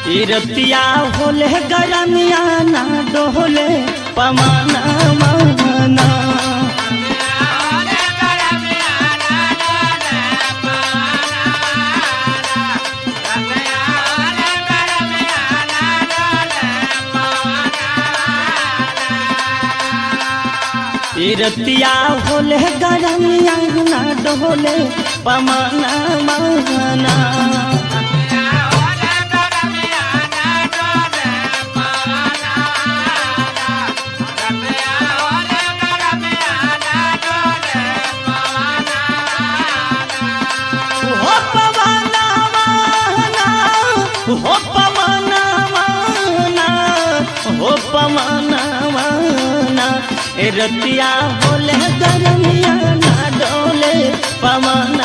रतिया होले गरमिया ना डोले पमाना माना रतिया होले गरमिया ना डोले पमाना माना हो पमाना माना हो पमाना माना रतिया होले गरमिया ना डोले पमाना